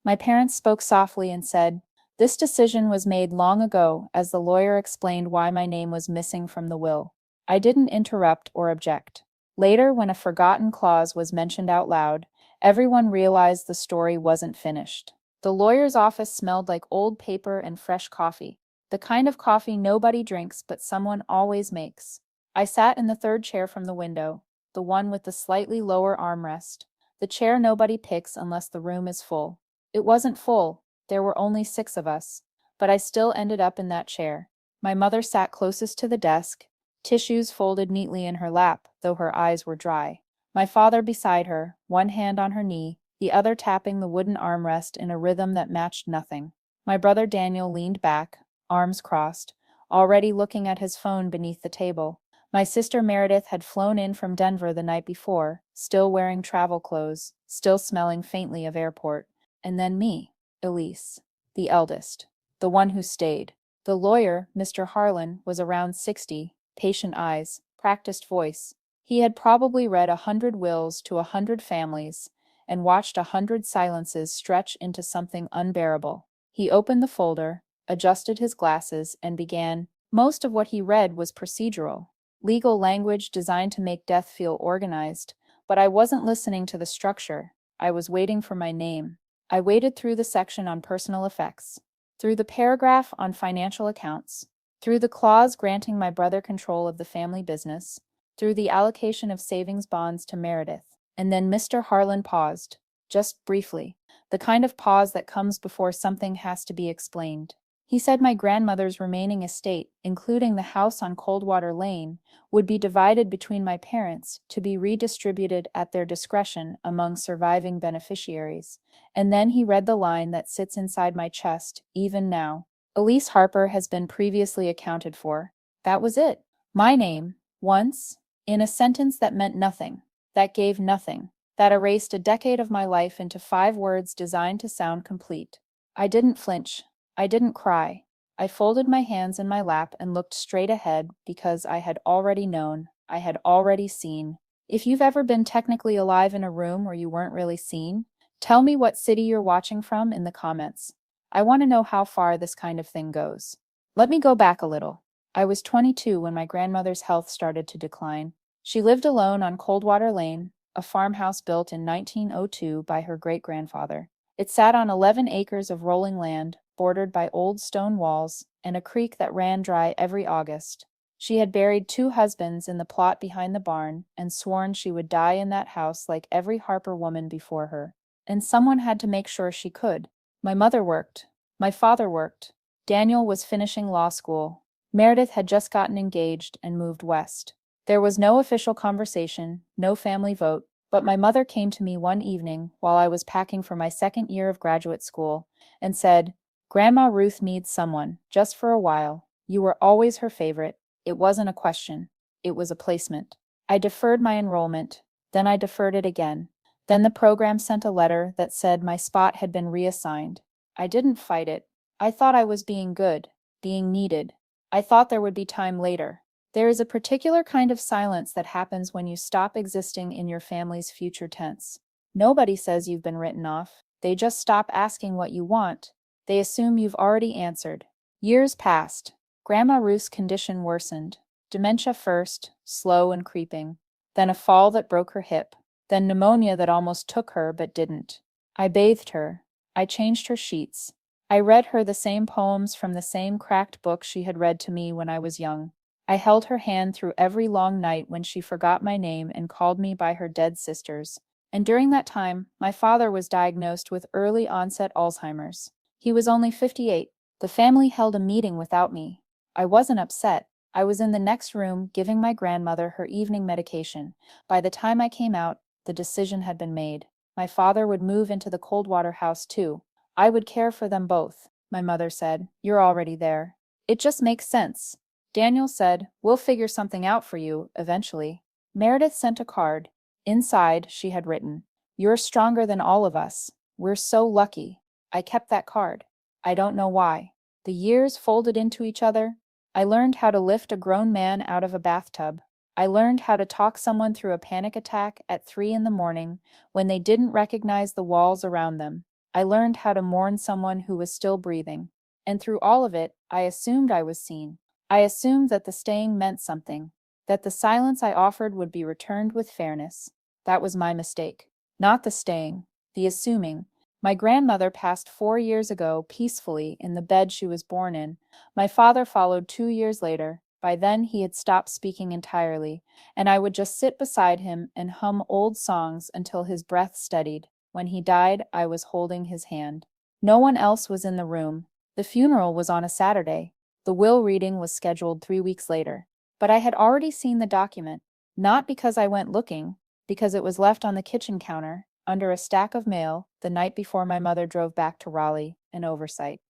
My parents spoke softly and said, "This decision was made long ago," as the lawyer explained why my name was missing from the will. I didn't interrupt or object. Later, when a forgotten clause was mentioned out loud, everyone realized the story wasn't finished. The lawyer's office smelled like old paper and fresh coffee, the kind of coffee nobody drinks but someone always makes. I sat in the third chair from the window, the one with the slightly lower armrest, the chair nobody picks unless the room is full. It wasn't full, there were only 6 of us, but I still ended up in that chair. My mother sat closest to the desk, tissues folded neatly in her lap, though her eyes were dry. My father beside her, one hand on her knee, the other tapping the wooden armrest in a rhythm that matched nothing. My brother Daniel leaned back, arms crossed, already looking at his phone beneath the table. My sister Meredith had flown in from Denver the night before, still wearing travel clothes, still smelling faintly of airport. And then me, Elise, the eldest, the one who stayed. The lawyer, Mr. Harlan, was around 60, patient eyes, practiced voice. He had probably read 100 wills to 100 families and watched 100 silences stretch into something unbearable. He opened the folder, adjusted his glasses, and began. Most of what he read was procedural, legal language designed to make death feel organized, but I wasn't listening to the structure. I was waiting for my name. I waded through the section on personal effects, through the paragraph on financial accounts, through the clause granting my brother control of the family business, through the allocation of savings bonds to Meredith. And then Mr. Harlan paused, just briefly, the kind of pause that comes before something has to be explained. He said my grandmother's remaining estate, including the house on Coldwater Lane, would be divided between my parents to be redistributed at their discretion among surviving beneficiaries. And then he read the line that sits inside my chest, even now. Elise Harper has been previously accounted for. That was it. My name, once, in a sentence that meant nothing, that gave nothing, that erased a decade of my life into 5 words designed to sound complete. I didn't flinch. I didn't cry. I folded my hands in my lap and looked straight ahead because I had already known, I had already seen. If you've ever been technically alive in a room where you weren't really seen, tell me what city you're watching from in the comments. I want to know how far this kind of thing goes. Let me go back a little. I was 22 when my grandmother's health started to decline. She lived alone on Coldwater Lane, a farmhouse built in 1902 by her great-grandfather. It sat on 11 acres of rolling land, bordered by old stone walls, and a creek that ran dry every August. She had buried 2 husbands in the plot behind the barn and sworn she would die in that house like every Harper woman before her. And someone had to make sure she could. My mother worked. My father worked. Daniel was finishing law school. Meredith had just gotten engaged and moved west. There was no official conversation, no family vote, but my mother came to me one evening while I was packing for my 2nd year of graduate school and said, "Grandma Ruth needs someone, just for a while. You were always her favorite." It wasn't a question. It was a placement. I deferred my enrollment. Then I deferred it again. Then the program sent a letter that said my spot had been reassigned. I didn't fight it. I thought I was being good, being needed. I thought there would be time later. There is a particular kind of silence that happens when you stop existing in your family's future tense. Nobody says you've been written off. They just stop asking what you want. They assume you've already answered. Years passed. Grandma Ruth's condition worsened. Dementia first, slow and creeping. Then a fall that broke her hip. Then pneumonia that almost took her but didn't. I bathed her. I changed her sheets. I read her the same poems from the same cracked book she had read to me when I was young. I held her hand through every long night when she forgot my name and called me by her dead sisters. And during that time, my father was diagnosed with early onset Alzheimer's. He was only 58. The family held a meeting without me. I wasn't upset. I was in the next room giving my grandmother her evening medication. By the time I came out, the decision had been made. My father would move into the Coldwater house too. I would care for them both. My mother said, "You're already there. It just makes sense." Daniel said, "We'll figure something out for you, eventually." Meredith sent a card. Inside, she had written, "You're stronger than all of us. We're so lucky." I kept that card. I don't know why. The years folded into each other. I learned how to lift a grown man out of a bathtub. I learned how to talk someone through a panic attack at 3 in the morning when they didn't recognize the walls around them. I learned how to mourn someone who was still breathing. And through all of it, I assumed I was seen. I assumed that the staying meant something, that the silence I offered would be returned with fairness. That was my mistake. Not the staying, the assuming. My grandmother passed 4 years ago peacefully in the bed she was born in. My father followed 2 years later. By then he had stopped speaking entirely, and I would just sit beside him and hum old songs until his breath steadied. When he died, I was holding his hand. No one else was in the room. The funeral was on a Saturday. The will reading was scheduled 3 weeks later. But I had already seen the document, not because I went looking, because it was left on the kitchen counter, under a stack of mail, the night before my mother drove back to Raleigh, an oversight.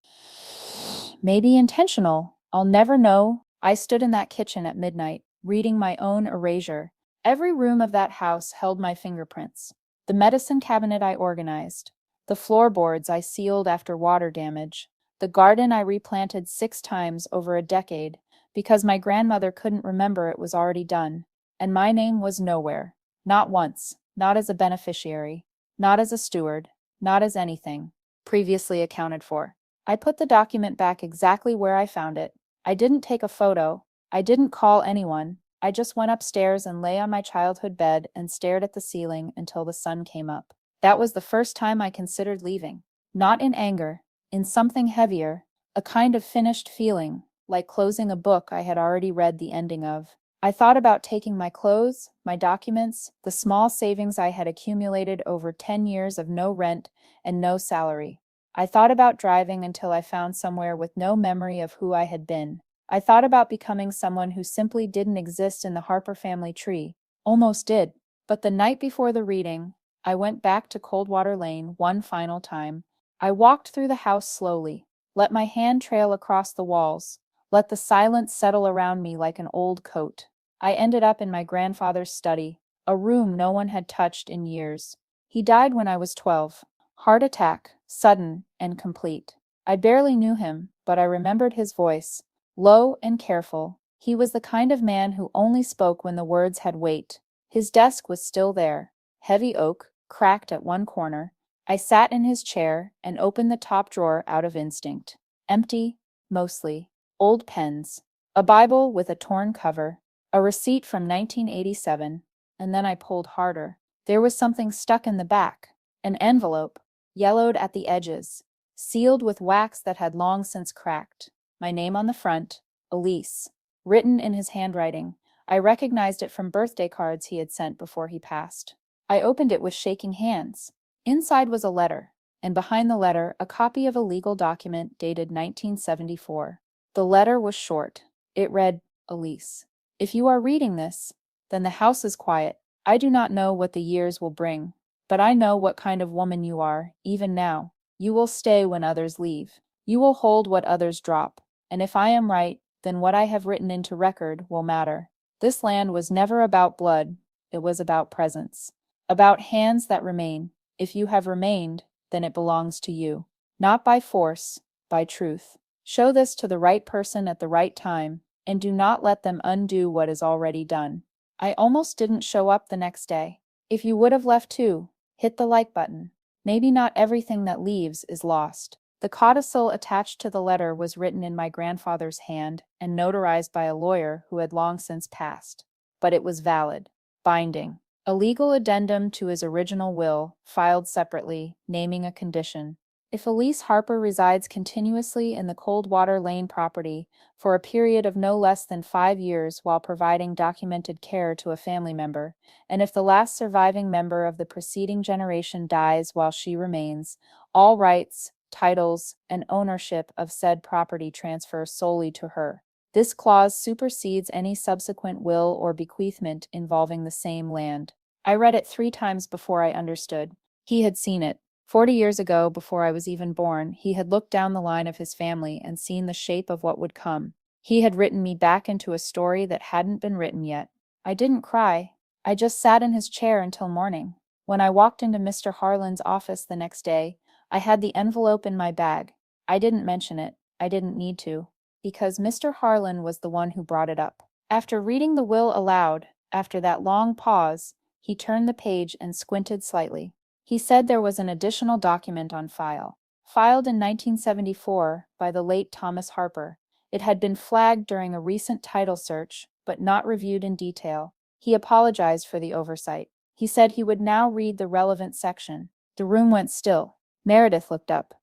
Maybe intentional. I'll never know. I stood in that kitchen at midnight, reading my own erasure. Every room of that house held my fingerprints. The medicine cabinet I organized. The floorboards I sealed after water damage. The garden I replanted 6 times over a decade, because my grandmother couldn't remember it was already done. And my name was nowhere. Not once. Not as a beneficiary. Not as a steward. Not as anything previously accounted for. I put the document back exactly where I found it. I didn't take a photo. I didn't call anyone. I just went upstairs and lay on my childhood bed and stared at the ceiling until the sun came up. That was the first time I considered leaving. Not in anger, in something heavier, a kind of finished feeling, like closing a book I had already read the ending of. I thought about taking my clothes, my documents, the small savings I had accumulated over 10 years of no rent and no salary. I thought about driving until I found somewhere with no memory of who I had been. I thought about becoming someone who simply didn't exist in the Harper family tree. Almost did. But the night before the reading, I went back to Coldwater Lane one final time. I walked through the house slowly, let my hand trail across the walls, let the silence settle around me like an old coat. I ended up in my grandfather's study, a room no one had touched in years. He died when I was 12. Heart attack, sudden and complete. I barely knew him, but I remembered his voice, low and careful. He was the kind of man who only spoke when the words had weight. His desk was still there, heavy oak, cracked at one corner. I sat in his chair and opened the top drawer out of instinct. Empty, mostly. Old pens. A Bible with a torn cover. A receipt from 1987. And then I pulled harder. There was something stuck in the back. An envelope, yellowed at the edges, sealed with wax that had long since cracked. My name on the front, Elise, written in his handwriting. I recognized it from birthday cards he had sent before he passed. I opened it with shaking hands. Inside was a letter, and behind the letter, a copy of a legal document dated 1974. The letter was short. It read, Elise, if you are reading this, then the house is quiet. I do not know what the years will bring, but I know what kind of woman you are, even now. You will stay when others leave. You will hold what others drop. And if I am right, then what I have written into record will matter. This land was never about blood. It was about presence. About hands that remain. If you have remained, then it belongs to you. Not by force, by truth. Show this to the right person at the right time, and do not let them undo what is already done. I almost didn't show up the next day. If you would have left too, hit the like button. Maybe not everything that leaves is lost. The codicil attached to the letter was written in my grandfather's hand and notarized by a lawyer who had long since passed. But it was valid, binding. A legal addendum to his original will, filed separately, naming a condition. If Elise Harper resides continuously in the Coldwater Lane property for a period of no less than 5 years while providing documented care to a family member, and if the last surviving member of the preceding generation dies while she remains, all rights, titles, and ownership of said property transfer solely to her. This clause supersedes any subsequent will or bequeathment involving the same land. I read it 3 times before I understood. He had seen it. 40 years ago, before I was even born, he had looked down the line of his family and seen the shape of what would come. He had written me back into a story that hadn't been written yet. I didn't cry. I just sat in his chair until morning. When I walked into Mr. Harlan's office the next day, I had the envelope in my bag. I didn't mention it. I didn't need to, because Mr. Harlan was the one who brought it up. After reading the will aloud, after that long pause, he turned the page and squinted slightly. He said there was an additional document on file. Filed in 1974 by the late Thomas Harper. It had been flagged during a recent title search, but not reviewed in detail. He apologized for the oversight. He said he would now read the relevant section. The room went still. Meredith looked up.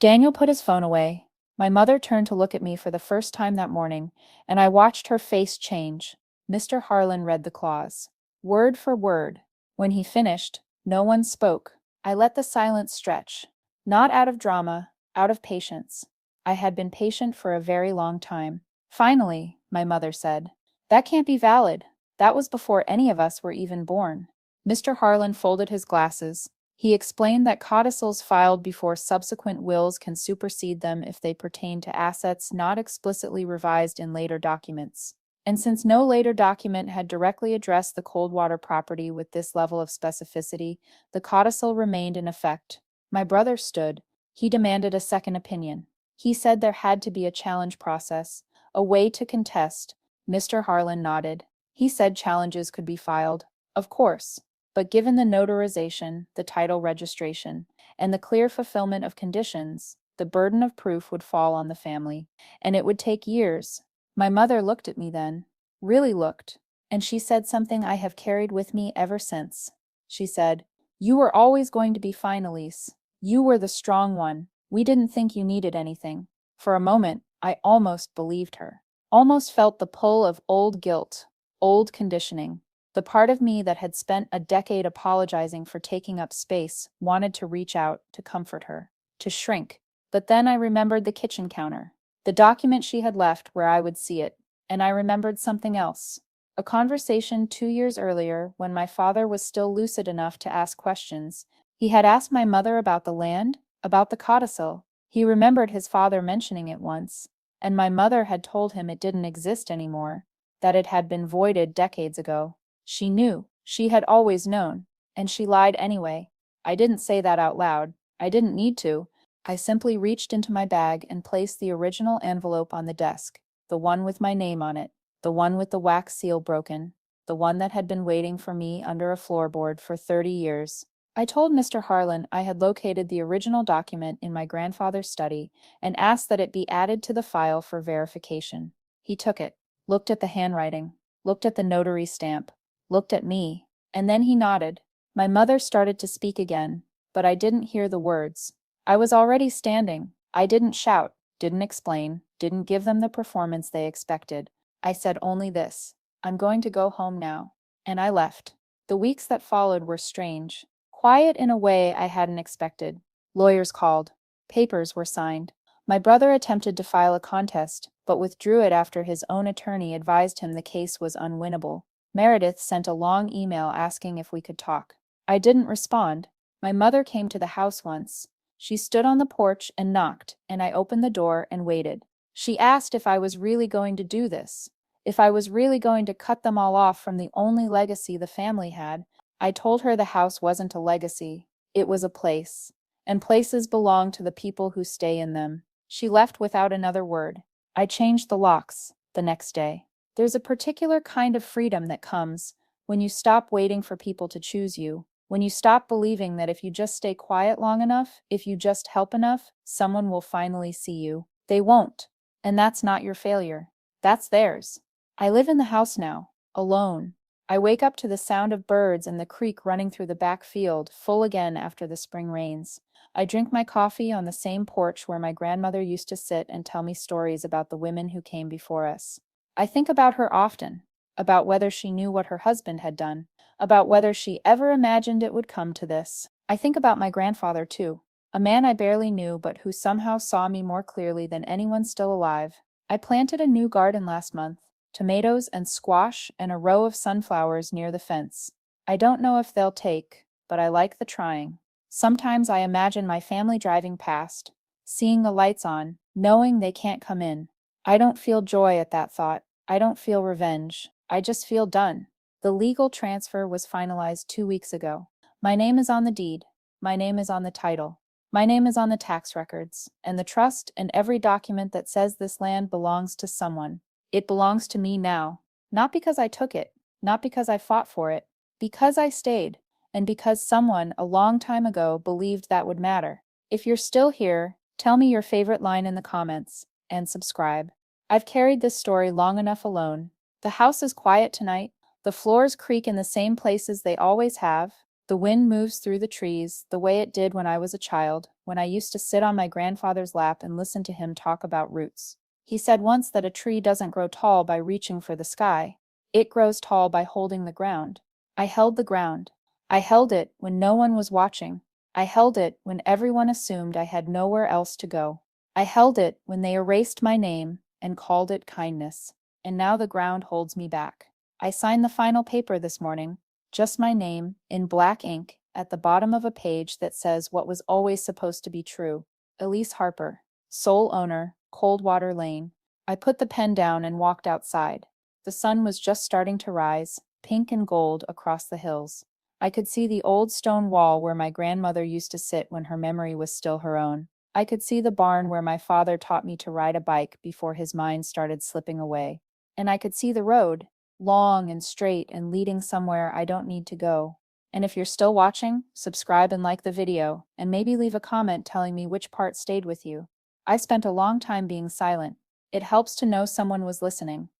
Daniel put his phone away. My mother turned to look at me for the first time that morning, and I watched her face change. Mr. Harlan read the clause, word for word. When he finished, no one spoke. I let the silence stretch. Not out of drama, out of patience. I had been patient for a very long time. Finally, my mother said, "That can't be valid. That was before any of us were even born." Mr. Harlan folded his glasses. He explained that codicils filed before subsequent wills can supersede them if they pertain to assets not explicitly revised in later documents. And since no later document had directly addressed the Coldwater property with this level of specificity, the codicil remained in effect. My brother stood. He demanded a second opinion. He said there had to be a challenge process, a way to contest. Mr. Harlan nodded. He said challenges could be filed. Of course. But given the notarization, the title registration, and the clear fulfillment of conditions, the burden of proof would fall on the family, and it would take years. My mother looked at me then, really looked, and she said something I have carried with me ever since. She said, "You were always going to be fine, Elise. You were the strong one. We didn't think you needed anything." For a moment, I almost believed her, almost felt the pull of old guilt, old conditioning. The part of me that had spent a decade apologizing for taking up space wanted to reach out, to comfort her, to shrink. But then I remembered the kitchen counter, the document she had left where I would see it, and I remembered something else. A conversation 2 years earlier, when my father was still lucid enough to ask questions. He had asked my mother about the land, about the codicil. He remembered his father mentioning it once, and my mother had told him it didn't exist anymore, that it had been voided decades ago. She knew. She had always known. And she lied anyway. I didn't say that out loud. I didn't need to. I simply reached into my bag and placed the original envelope on the desk, the one with my name on it, the one with the wax seal broken, the one that had been waiting for me under a floorboard for 30 years. I told Mr. Harlan I had located the original document in my grandfather's study and asked that it be added to the file for verification. He took it, looked at the handwriting, looked at the notary stamp, looked at me, and then he nodded. My mother started to speak again, but I didn't hear the words. I was already standing. I didn't shout, didn't explain, didn't give them the performance they expected. I said only this: "I'm going to go home now." And I left. The weeks that followed were strange, quiet in a way I hadn't expected. Lawyers called. Papers were signed. My brother attempted to file a contest, but withdrew it after his own attorney advised him the case was unwinnable. Meredith sent a long email asking if we could talk. I didn't respond. My mother came to the house once. She stood on the porch and knocked, and I opened the door and waited. She asked if I was really going to do this, if I was really going to cut them all off from the only legacy the family had. I told her the house wasn't a legacy. It was a place, and places belong to the people who stay in them. She left without another word. I changed the locks the next day. There's a particular kind of freedom that comes when you stop waiting for people to choose you, when you stop believing that if you just stay quiet long enough, if you just help enough, someone will finally see you. They won't, and that's not your failure. That's theirs. I live in the house now, alone. I wake up to the sound of birds and the creek running through the back field, full again after the spring rains. I drink my coffee on the same porch where my grandmother used to sit and tell me stories about the women who came before us. I think about her often, about whether she knew what her husband had done, about whether she ever imagined it would come to this. I think about my grandfather, too, a man I barely knew but who somehow saw me more clearly than anyone still alive. I planted a new garden last month, tomatoes and squash and a row of sunflowers near the fence. I don't know if they'll take, but I like the trying. Sometimes I imagine my family driving past, seeing the lights on, knowing they can't come in. I don't feel joy at that thought. I don't feel revenge. I just feel done. The legal transfer was finalized 2 weeks ago. My name is on the deed. My name is on the title. My name is on the tax records, and the trust and every document that says this land belongs to someone. It belongs to me now. Not because I took it, not because I fought for it, because I stayed. and because someone, a long time ago, believed that would matter. If you're still here, tell me your favorite line in the comments, and subscribe. I've carried this story long enough alone. The house is quiet tonight. The floors creak in the same places they always have. The wind moves through the trees, the way it did when I was a child, when I used to sit on my grandfather's lap and listen to him talk about roots. He said once that a tree doesn't grow tall by reaching for the sky. It grows tall by holding the ground. I held the ground. I held it when no one was watching. I held it when everyone assumed I had nowhere else to go. I held it when they erased my name and called it kindness. And now the ground holds me back. I signed the final paper this morning, just my name, in black ink, at the bottom of a page that says what was always supposed to be true. Elise Harper, sole owner, Coldwater Lane. I put the pen down and walked outside. The sun was just starting to rise, pink and gold across the hills. I could see the old stone wall where my grandmother used to sit when her memory was still her own. I could see the barn where my father taught me to ride a bike before his mind started slipping away. And I could see the road, long and straight and leading somewhere I don't need to go. And if you're still watching, subscribe and like the video, and maybe leave a comment telling me which part stayed with you. I spent a long time being silent. It helps to know someone was listening.